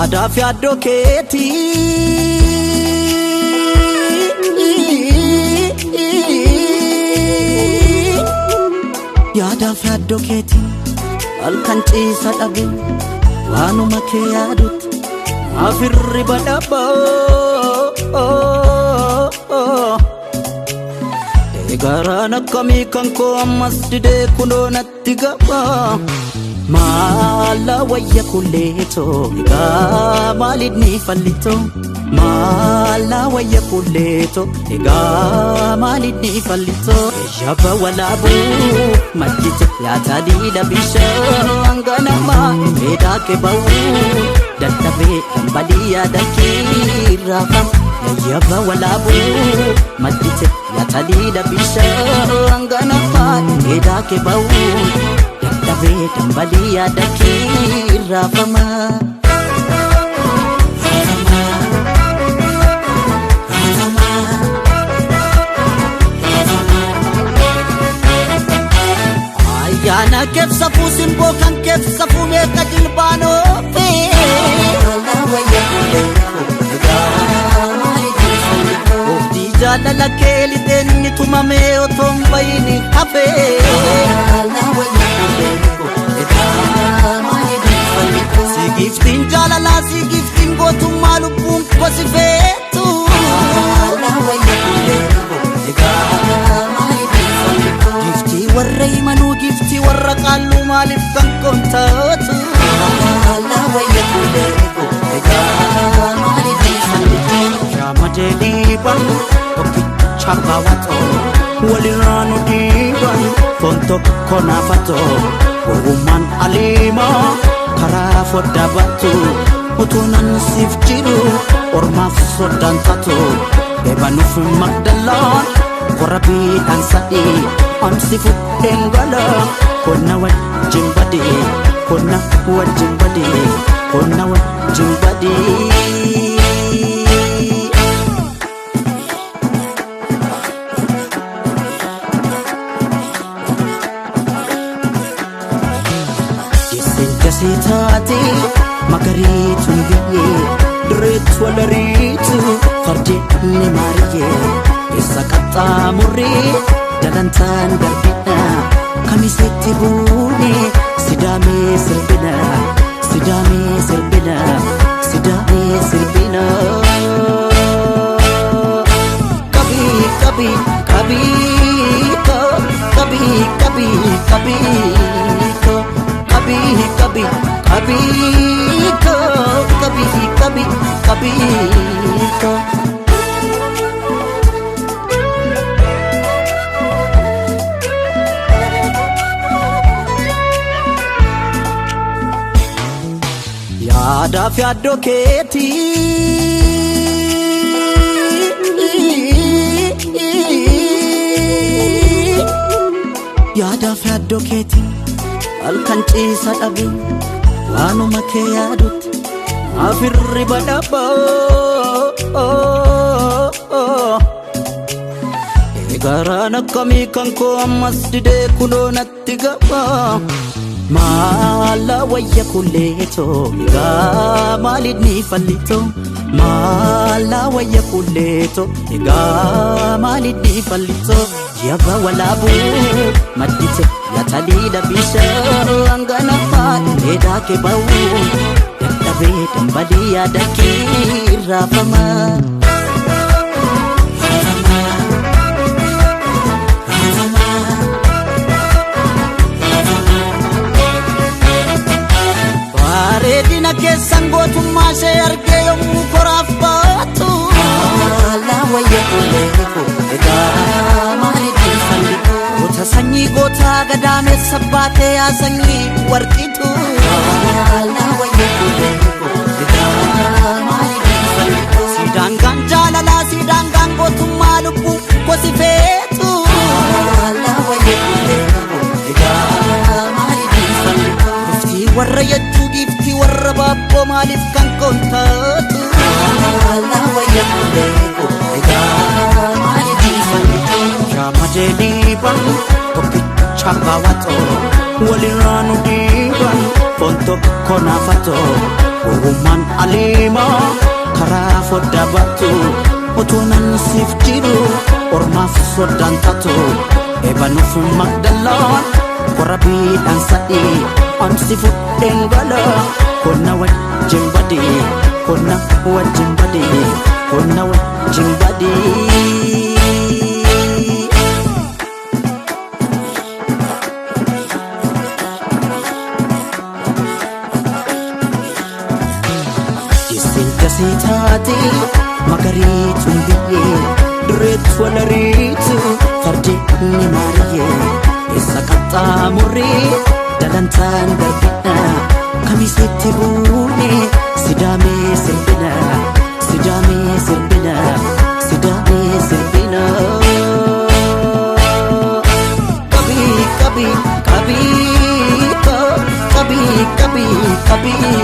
Yaadaaf yaaddoo keetii yaadaaf yaaddoo keetii halkan ciisa dhabe waanuma kee yaadutti maaf hirriba dhabaa garaan akkamii kan koo ammas didee kunoo natti gabaa Mala wayya kuleto Iga malidni fallito Mala wayya kuleto Iga malidni fallito Yaba walabu Majite ya tadila bisha Anganama Meda ke bau Databe Kambaliya dakirafam Yaba walabu Majite ya tadila bisha Anganama Meda ke bau Dabe tambaliya dakirafama Ayana kefsa fusimbo kan kefsa fume kadilbano fe Ofdi jalala keli denni tumame otombayini hafe Si giftin jalala si giftin gotu malubun kosifetu Gifti warra imanu gifti warra qallu malif kan kontatu Shama jeliban chabawato waliranu diban fonto konafato Woman alima karafo dabatu utunan sifjiru ormaf sodan tatu bebanuf magdalan korabi ansadi amsifu engala kona wajin badi kona wajin badi kona wajin badi Sitati magaritu biye Dritu walaritu fardi ni mariye Isa kata muri dalantan darbina Kami seti buni sidame sirbina Sidame sirbina Sidame sirbina Kabi kabi kabi Kabi kabi kabi Kabi kabi kabi ko kabi kabi kabi ko Yaadaaf yaaddoo keetii Yaadaaf yaaddoo keetii halkan ciisa dhabe waanuma kee yaadutti maaf hirriba dhabaa garaan akkamii kan koo ammas didee kunoo natti gabaa Mala wayya kuleto Iga malidni fallito Mala wayya kuleto Iga malidni fallito Yaba walabu Madite ya tadila bisha Anganama Meda ke bau Dabe tambaliya dakirafama Waredina keessan gootummaa ishee argee yommuu koraaf baatu Mala wayya kuleeko egaa maalidni fallitu Goota sanyii gootaa gadaamessa baatee yaa sanyii warqitu Mala wayya kuleeko egaa maalidni fallitu Sidaangaan jaalalaa sidaangaan gootummaa lubbuu kosifeetu Mala wayya kuleeko egaa maalidni fallitu Gifti warra yachuu gifti warra baabbo maalif kan kontatu Mala wayya kuleeko egaa maalidni fallitu Shama jeliban chabawato waliranu diban fonto konafato Gowwummaan aleemaa karaa foddaa baatu otoo nan siif jiru ormaaf soddaan taatu eebanuuf magdalaan korabiidhaan sadii ansi fudheen gala konna wajjin badii konna wajjin badii konna wajjin badii. Sitaati magariituun biyyee dureetu walariitu fardeenni maariyyee eessa qaxxaamurree dalantaan darbina kamiseetti buune sidaamee sirbina sidaamee sirbina sidaamee sirbina. Qabii qabii qabii qabii qabii qabii